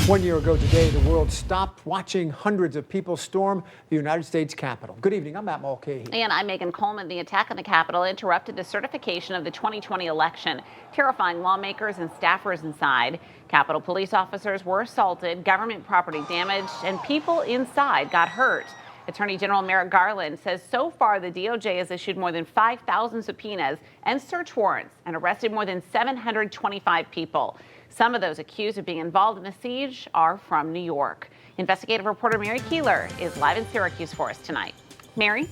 1 year ago today, the world stopped watching hundreds of people storm the United States Capitol. Good evening, I'm Matt Mulcahy. And I'm Megan Coleman. The attack on the Capitol interrupted the certification of the 2020 election, terrifying lawmakers and staffers inside. Capitol police officers were assaulted, government property damaged, and people inside got hurt. Attorney General Merrick Garland says so far the DOJ has issued more than 5,000 subpoenas and search warrants and arrested more than 725 people. Some of those accused of being involved in the siege are from New York. Investigative reporter Mary Keeler is live in Syracuse for us tonight. Mary?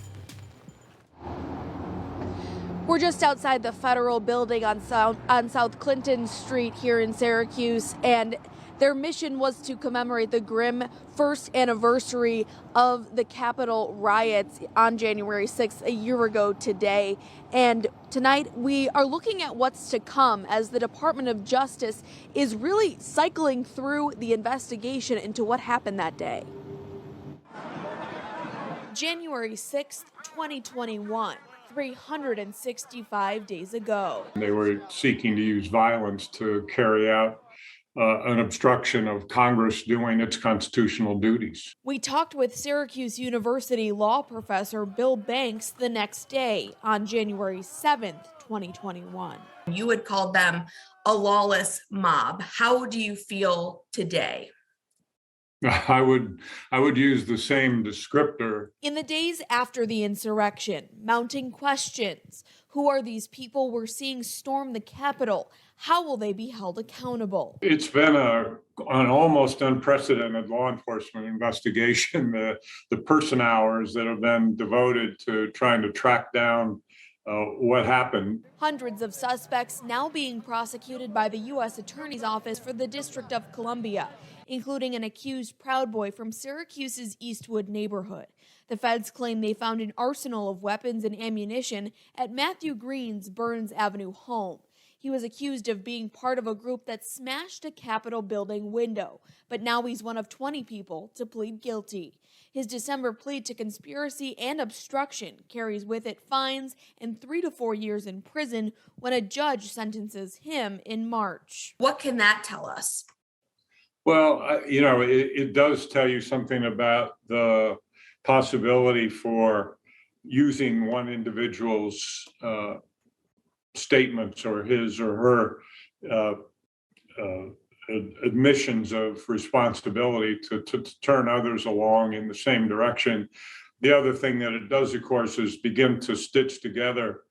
We're just outside the federal building on South Clinton Street here in Syracuse, and their mission was to commemorate the grim first anniversary of the Capitol riots on January 6th, a year ago today. And tonight we are looking at what's to come as the Department of Justice is really cycling through the investigation into what happened that day. January 6th, 2021. 365 days ago. They were seeking to use violence to carry out an obstruction of Congress doing its constitutional duties. We talked with Syracuse University law professor Bill Banks the next day on January 7th, 2021. You had called them a lawless mob. How do you feel today? I would use the same descriptor. In the days after the insurrection, mounting questions. Who are these people we're seeing storm the Capitol? How will they be held accountable? It's been an almost unprecedented law enforcement investigation. The person hours that have been devoted to trying to track down what happened. Hundreds of suspects now being prosecuted by the U.S. Attorney's Office for the District of Columbia, including an accused Proud Boy from Syracuse's Eastwood neighborhood. The feds claim they found an arsenal of weapons and ammunition at Matthew Green's Burns Avenue home. He was accused of being part of a group that smashed a Capitol building window, but now he's one of 20 people to plead guilty. His December plea to conspiracy and obstruction carries with it fines and 3 to 4 years in prison when a judge sentences him in March. What can that tell us? Well, it does tell you something about the possibility for using one individual's statements or his or her admissions of responsibility to turn others along in the same direction. The other thing that it does, of course, is begin to stitch together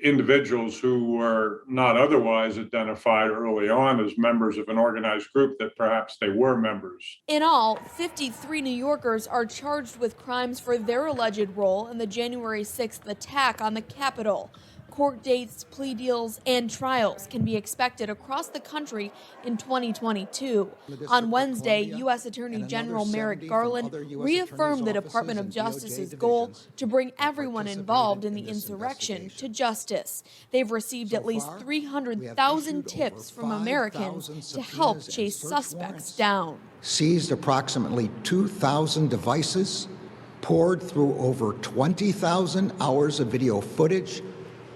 individuals who were not otherwise identified early on as members of an organized group that perhaps they were members. In all, 53 New Yorkers are charged with crimes for their alleged role in the January 6th attack on the Capitol. Court dates, plea deals, and trials can be expected across the country in 2022. On Wednesday, U.S. Attorney General Merrick Garland reaffirmed the Department of Justice's goal to bring everyone involved in the insurrection to justice. They've received at least 300,000 tips from Americans to help chase suspects down. Seized approximately 2,000 devices, poured through over 20,000 hours of video footage,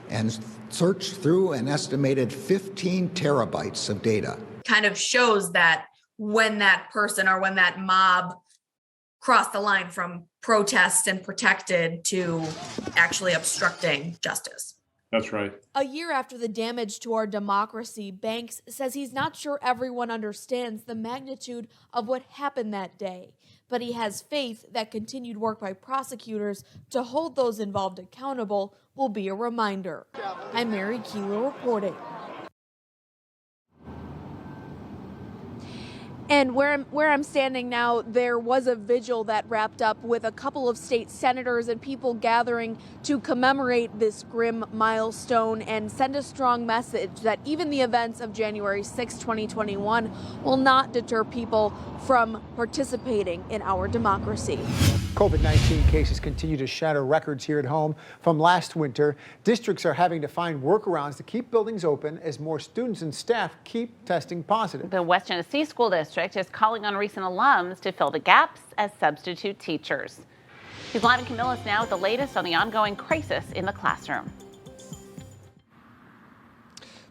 and searched through an estimated 15 terabytes of data. Kind of shows that when that person or when that mob crossed the line from protest and protected to actually obstructing justice. That's right. A year after the damage to our democracy, Banks says he's not sure everyone understands the magnitude of what happened that day, but he has faith that continued work by prosecutors to hold those involved accountable will be a reminder. I'm Mary Keeler reporting. And where I'm standing now, there was a vigil that wrapped up with a couple of state senators and people gathering to commemorate this grim milestone and send a strong message that even the events of January 6, 2021 will not deter people from participating in our democracy. COVID-19 cases continue to shatter records here at home from last winter. Districts are having to find workarounds to keep buildings open as more students and staff keep testing positive. The West Genesee School District is calling on recent alums to fill the gaps as substitute teachers. He's live in Camillus now with the latest on the ongoing crisis in the classroom.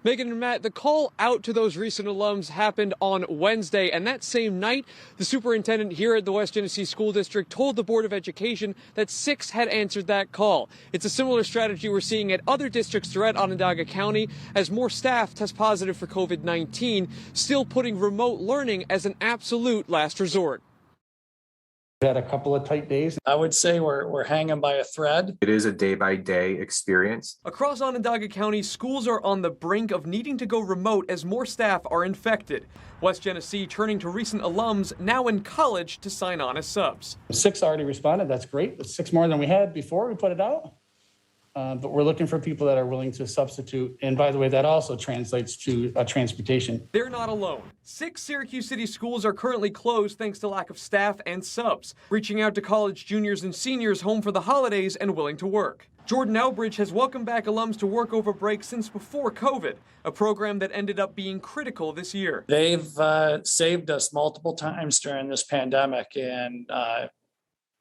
Megan and Matt, the call out to those recent alums happened on Wednesday, and that same night, the superintendent here at the West Genesee School District told the Board of Education that 6 had answered that call. It's a similar strategy we're seeing at other districts throughout Onondaga County as more staff test positive for COVID-19, still putting remote learning as an absolute last resort. We've had a couple of tight days. I would say we're hanging by a thread. It is a day-by-day experience. Across Onondaga County, schools are on the brink of needing to go remote as more staff are infected. West Genesee turning to recent alums now in college to sign on as subs. 6 already responded. That's great. That's 6 more than we had before we put it out. But we're looking for people that are willing to substitute. And by the way, that also translates to transportation. They're not alone. 6 Syracuse City schools are currently closed thanks to lack of staff and subs, reaching out to college juniors and seniors home for the holidays and willing to work. Jordan Elbridge has welcomed back alums to work over break since before COVID, a program that ended up being critical this year. They've saved us multiple times during this pandemic, and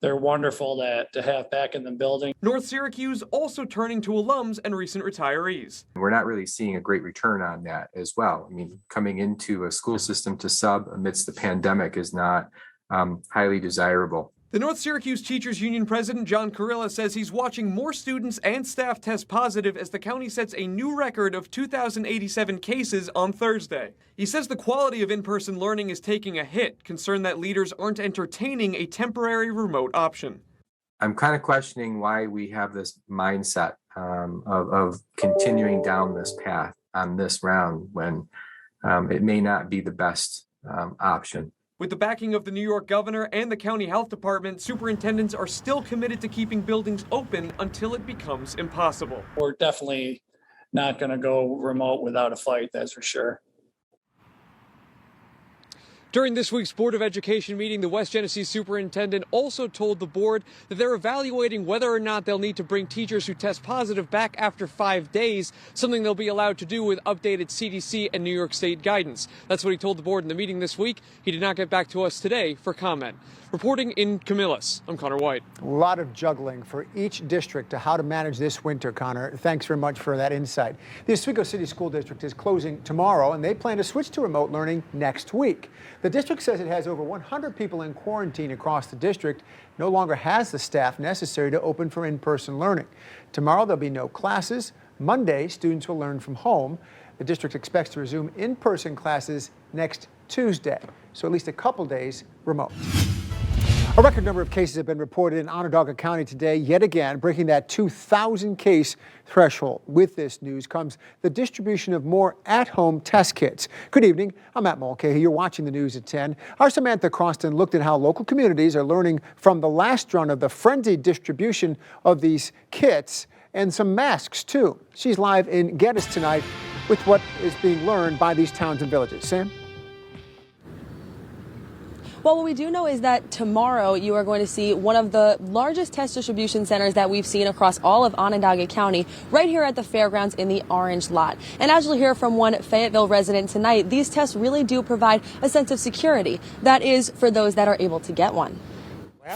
they're wonderful to have back in the building. North Syracuse also turning to alums and recent retirees. We're not really seeing a great return on that as well. I mean, coming into a school system to sub amidst the pandemic is not highly desirable. The North Syracuse Teachers Union President John Carilla says he's watching more students and staff test positive as the county sets a new record of 2,087 cases on Thursday. He says the quality of in-person learning is taking a hit, concerned that leaders aren't entertaining a temporary remote option. I'm kind of questioning why we have this mindset of continuing down this path on this round when it may not be the best option. With the backing of the New York governor and the county health department, superintendents are still committed to keeping buildings open until it becomes impossible. We're definitely not going to go remote without a fight, that's for sure. During this week's Board of Education meeting, the West Genesee superintendent also told the board that they're evaluating whether or not they'll need to bring teachers who test positive back after 5 days, something they'll be allowed to do with updated CDC and New York State guidance. That's what he told the board in the meeting this week. He did not get back to us today for comment. Reporting in Camillus, I'm Connor White. A lot of juggling for each district to how to manage this winter, Connor. Thanks very much for that insight. The Oswego City School District is closing tomorrow, and they plan to switch to remote learning next week. The district says it has over 100 people in quarantine across the district, no longer has the staff necessary to open for in-person learning. Tomorrow there'll be no classes. Monday, students will learn from home. The district expects to resume in-person classes next Tuesday, so at least a couple days remote. A record number of cases have been reported in Onondaga County today, yet again, breaking that 2,000 case threshold. With this news comes the distribution of more at-home test kits. Good evening. I'm Matt Mulcahy. You're watching the news at 10. Our Samantha Croston looked at how local communities are learning from the last run of the frenzied distribution of these kits and some masks, too. She's live in Geddes tonight with what is being learned by these towns and villages. Sam? Well, what we do know is that tomorrow you are going to see one of the largest test distribution centers that we've seen across all of Onondaga County, right here at the fairgrounds in the orange lot. And as you'll hear from one Fayetteville resident tonight, these tests really do provide a sense of security. That is for those that are able to get one.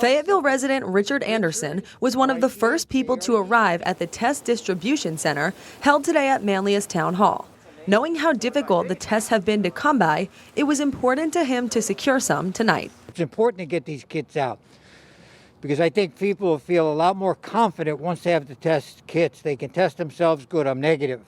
Fayetteville resident Richard Anderson was one of the first people to arrive at the test distribution center held today at Manlius Town Hall. Knowing how difficult the tests have been to come by, it was important to him to secure some tonight. It's important to get these kits out because I think people will feel a lot more confident once they have the test kits. They can test themselves, good, I'm negative,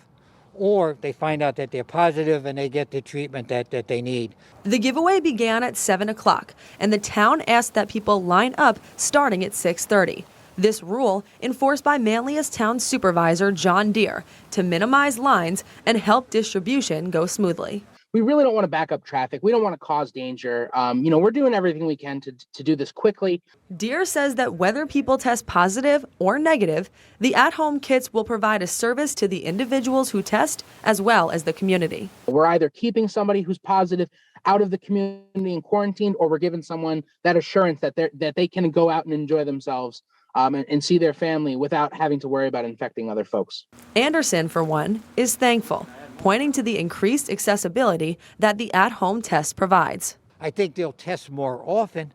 or they find out that they're positive and they get the treatment that they need. The giveaway began at 7 o'clock, and the town asked that people line up starting at 6:30. This rule enforced by Manlius Town Supervisor John Deere to minimize lines and help distribution go smoothly. We really don't want to back up traffic. We don't want to cause danger. We're doing everything we can to do this quickly. Deere says that whether people test positive or negative, the at-home kits will provide a service to the individuals who test as well as the community. We're either keeping somebody who's positive out of the community and quarantined, or we're giving someone that assurance that they can go out and enjoy themselves and see their family without having to worry about infecting other folks. Anderson, for one, is thankful, pointing to the increased accessibility that the at-home test provides. I think they'll test more often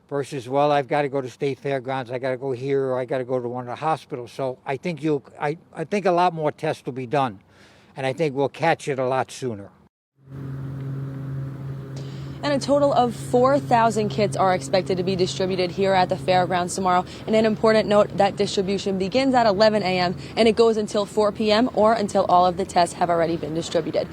versus, well, I've got to go to State Fairgrounds, I got to go here, or I got to go to one of the hospitals. So I think I think a lot more tests will be done. and I think we'll catch it a lot sooner. And a total of 4,000 kits are expected to be distributed here at the fairgrounds tomorrow. And an important note, that distribution begins at 11 a.m. and it goes until 4 p.m. or until all of the tests have already been distributed.